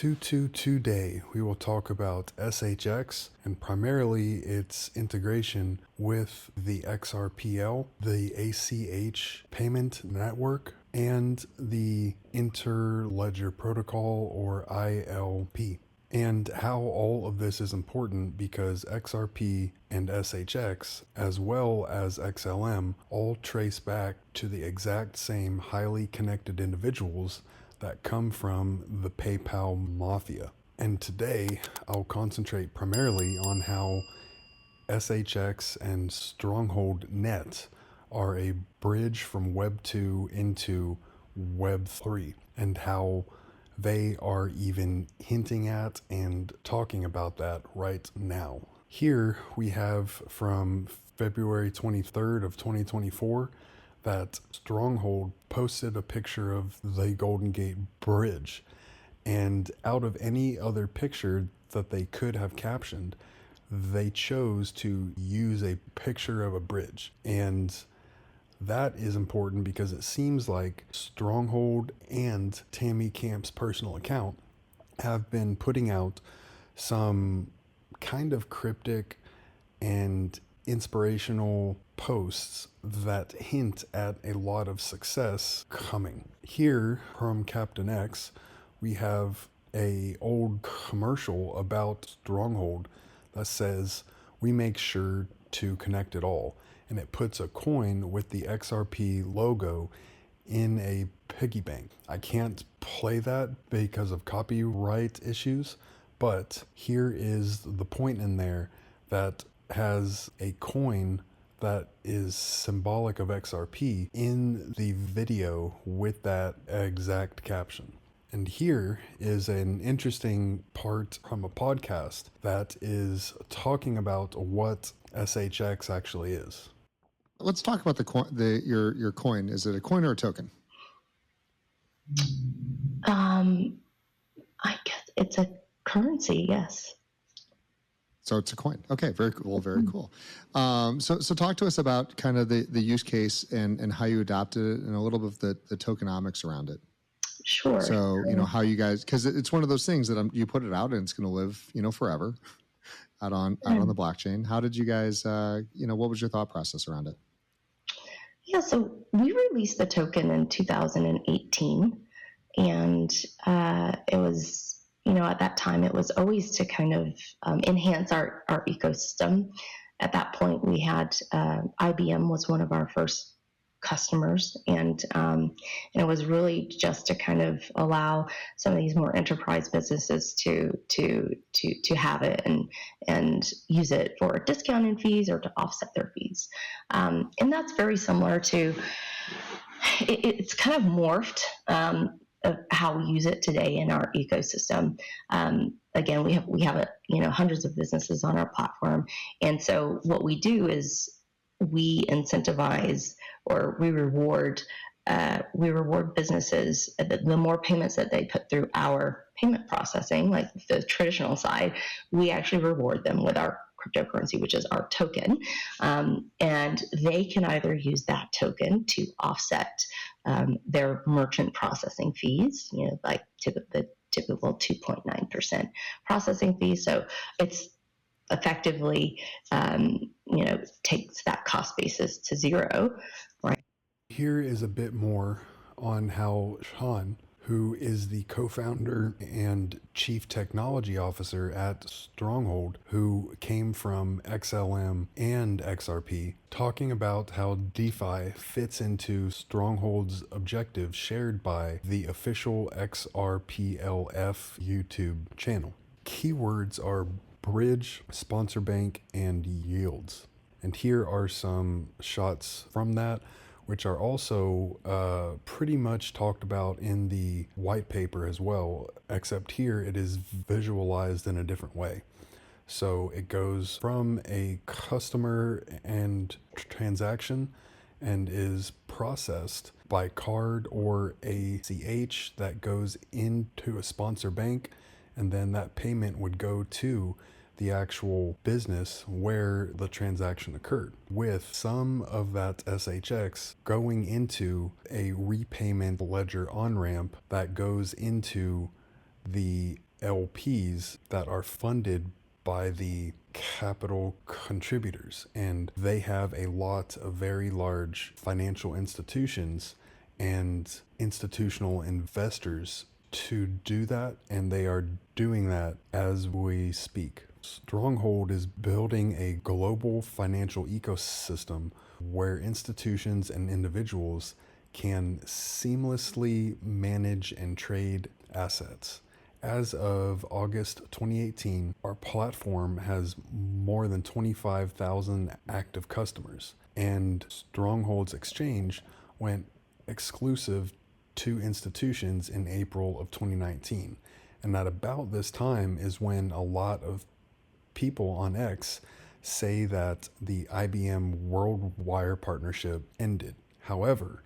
Today, we will talk about SHX and primarily its integration with the XRPL, the ACH payment network, and the Interledger Protocol or ILP. And how all of this is important because XRP and SHX, as well as XLM, all trace back to the exact same highly connected individuals that come from the PayPal mafia. And today, I'll concentrate primarily on how SHX and Stronghold Net are a bridge from Web 2 into Web 3, and how they are even hinting at and talking about that right now. Here we have from February 23rd of 2024 that Stronghold posted a picture of the Golden Gate Bridge, and out of any other picture that they could have captioned, they chose to use a picture of a bridge. And that is important because it seems like Stronghold and Tammy Camp's personal account have been putting out some kind of cryptic and inspirational posts that hint at a lot of success coming. Here from Captain X, we have a old commercial about Stronghold that says, "We make sure to connect it all." And it puts a coin with the XRP logo in a piggy bank. I can't play that because of copyright issues, but here is the point in there that has a coin that is symbolic of XRP in the video with that exact caption. And here is an interesting part from a podcast that is talking about what SHX actually is. Let's talk about the coin. Your coin. Is it a coin or a token? I guess it's a currency. Yes. So it's a coin. Okay, very cool. Very cool. So talk to us about kind of the use case and how you adopted it, and a little bit of the tokenomics around it. Sure. So how you guys, because it's one of those things that you put it out and it's going to live forever out on the blockchain. How did you guys what was your thought process around it? Yeah, so we released the token in 2018, and it was, at that time, it was always to kind of enhance our ecosystem. At that point, we had IBM was one of our first customers, and it was really just to kind of allow some of these more enterprise businesses to have it and use it for discounting fees or to offset their fees, and that's very similar to it's kind of morphed of how we use it today in our ecosystem. Again, we have hundreds of businesses on our platform, and so what we do is we incentivize or we reward businesses. The more payments that they put through our payment processing, like the traditional side, we actually reward them with our cryptocurrency, which is our token. And they can either use that token to offset their merchant processing fees, like the typical 2.9% processing fee. So it's effectively, takes that cost basis to zero, right? Here is a bit more on how Sean, who is the co-founder and chief technology officer at Stronghold, who came from XLM and XRP, talking about how DeFi fits into Stronghold's objectives shared by the official XRPLF YouTube channel. Keywords are bridge, sponsor bank, and yields. And here are some shots from that, which are also pretty much talked about in the white paper as well, except here it is visualized in a different way. So it goes from a customer and transaction and is processed by card or ACH that goes into a sponsor bank, and then that payment would go to the actual business where the transaction occurred, with some of that SHX going into a repayment ledger on-ramp that goes into the LPs that are funded by the capital contributors, and they have a lot of very large financial institutions and institutional investors to do that, and they are doing that as we speak. Stronghold is building a global financial ecosystem where institutions and individuals can seamlessly manage and trade assets. As of August 2018, our platform has more than 25,000 active customers, and Stronghold's exchange went exclusive to institutions in April of 2019. And at about this time is when a lot of people on X say that the IBM World Wire partnership ended. However,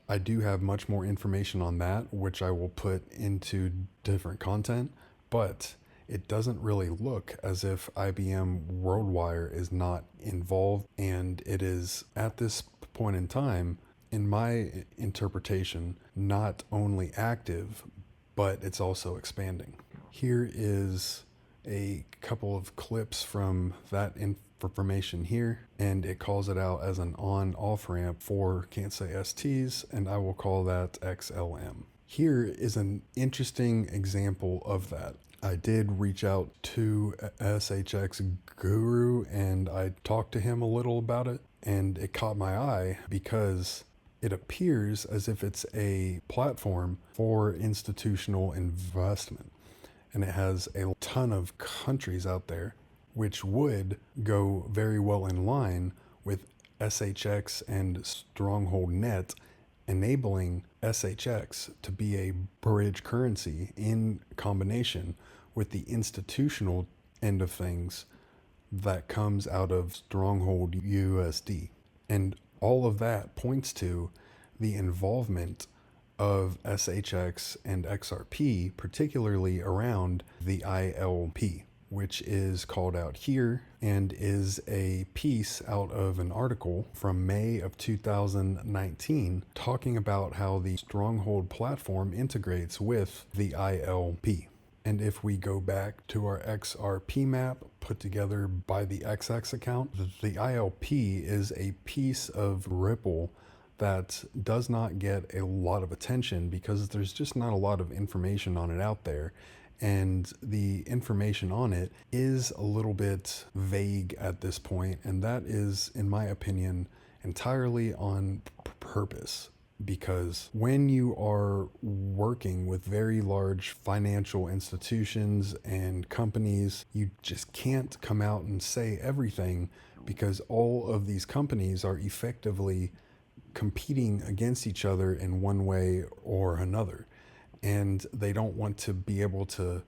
I do have much more information on that, which I will put into different content, but it doesn't really look as if IBM World Wire is not involved, and it is at this point in time, in my interpretation, not only active, but it's also expanding. Here is a couple of clips from that information here, and it calls it out as an on-off ramp for can't say STs, and I will call that XLM. Here is an interesting example of that. I did reach out to SHX Guru and I talked to him a little about it, and it caught my eye because it appears as if it's a platform for institutional investment, and it has a ton of countries out there, which would go very well in line with SHX and Stronghold Net, enabling SHX to be a bridge currency in combination with the institutional end of things that comes out of Stronghold USD. And all of that points to the involvement of SHX and XRP, particularly around the ILP, which is called out here and is a piece out of an article from May of 2019 talking about how the Stronghold platform integrates with the ILP. And if we go back to our XRP map put together by the XX account, the ILP is a piece of Ripple that does not get a lot of attention because there's just not a lot of information on it out there. And the information on it is a little bit vague at this point, and that is, in my opinion, entirely on purpose. Because when you are working with very large financial institutions and companies, you just can't come out and say everything, because all of these companies are effectively competing against each other in one way or another. And they don't want to be able to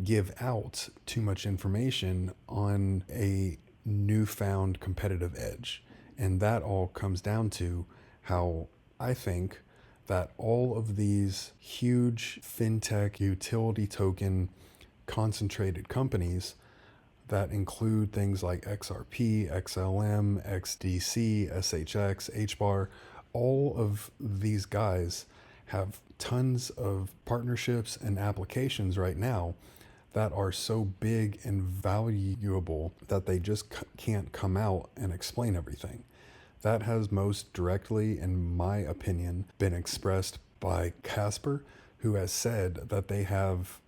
give out too much information on a newfound competitive edge. And that all comes down to how I think that all of these huge fintech utility token concentrated companies that include things like XRP, XLM, XDC, SHX, HBAR, all of these guys have tons of partnerships and applications right now that are so big and valuable that they just can't come out and explain everything. That has most directly, in my opinion, been expressed by Casper, who has said that they have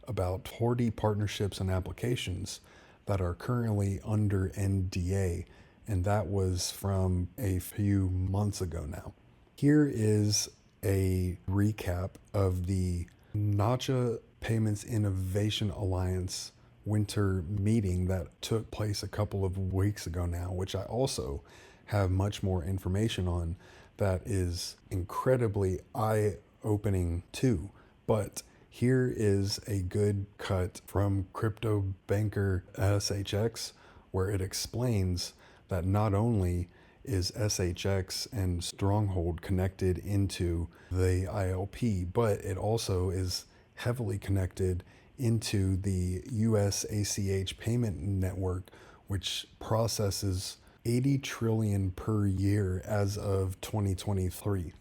about 40 partnerships and applications that are currently under NDA, and that was from a few months ago now. Here is a recap of the Nacha Payments Innovation Alliance winter meeting that took place a couple of weeks ago now, which I also have much more information on that is incredibly eye-opening too. But here is a good cut from Crypto Banker SHX, where it explains that not only is SHX and Stronghold connected into the ILP, but it also is heavily connected into the US ACH payment network, which processes 80 trillion per year as of 2023.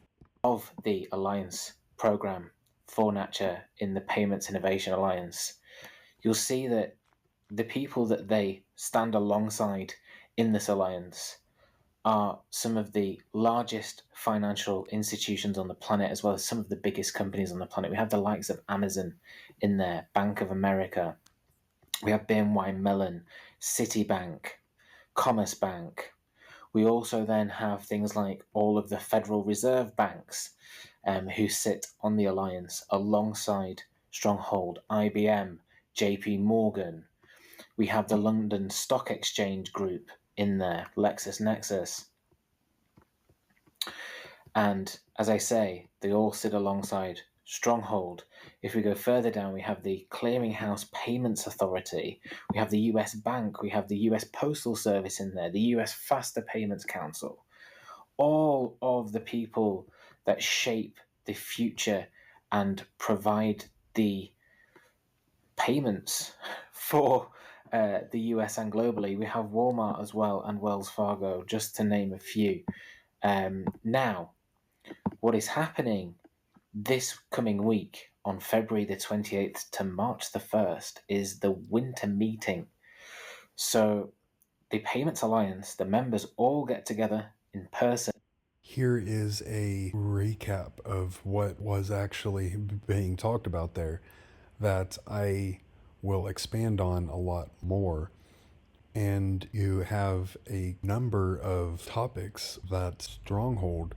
Of the Alliance program for Nacha in the Payments Innovation Alliance, you'll see that the people that they stand alongside in this alliance are some of the largest financial institutions on the planet, as well as some of the biggest companies on the planet. We have the likes of Amazon in there, Bank of America, we have BNY Mellon, Citibank, Commerce Bank. We also then have things like all of the Federal Reserve banks who sit on the alliance alongside Stronghold, IBM, JP Morgan. We have the London Stock Exchange Group in there, LexisNexis. And as I say, they all sit alongside Stronghold. If we go further down, we have the Clearinghouse Payments Authority, we have the US Bank, we have the US Postal Service in there, the US Faster Payments Council. All of the people that shape the future and provide the payments for the US and globally. We have Walmart as well and Wells Fargo, just to name a few. Now, what is happening this coming week on February the 28th to March the 1st is the winter meeting. So the Payments Alliance, the members all get together in person. Here is a recap of what was actually being talked about there that I will expand on a lot more. And you have a number of topics that Stronghold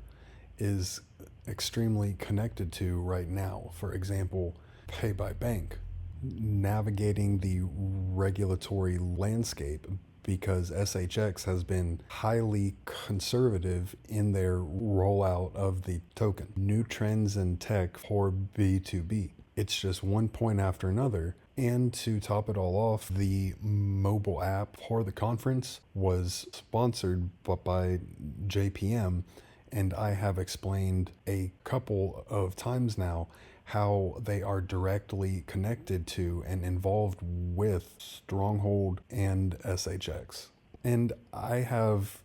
is extremely connected to right now. For example, pay by bank, navigating the regulatory landscape, because SHX has been highly conservative in their rollout of the token. New trends in tech for B2B. It's just one point after another. And to top it all off, the mobile app for the conference was sponsored by JPM. And I have explained a couple of times now how they are directly connected to and involved with Stronghold and SHX. And I have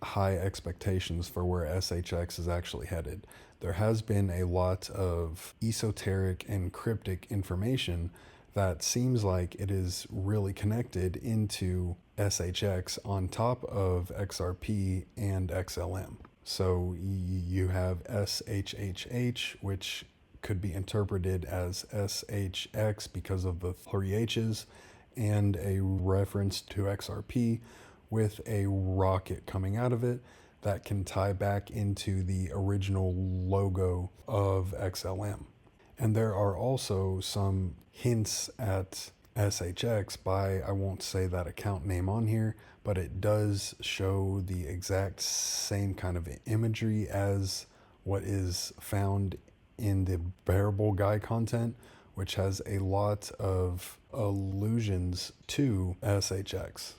high expectations for where SHX is actually headed. There has been a lot of esoteric and cryptic information that seems like it is really connected into SHX on top of XRP and XLM. So you have SHHH, which could be interpreted as SHX because of the 3 H's, and a reference to XRP with a rocket coming out of it that can tie back into the original logo of XLM. And there are also some hints at SHX by, I won't say that account name on here, but it does show the exact same kind of imagery as what is found in the Bearable Guy content, which has a lot of allusions to SHX.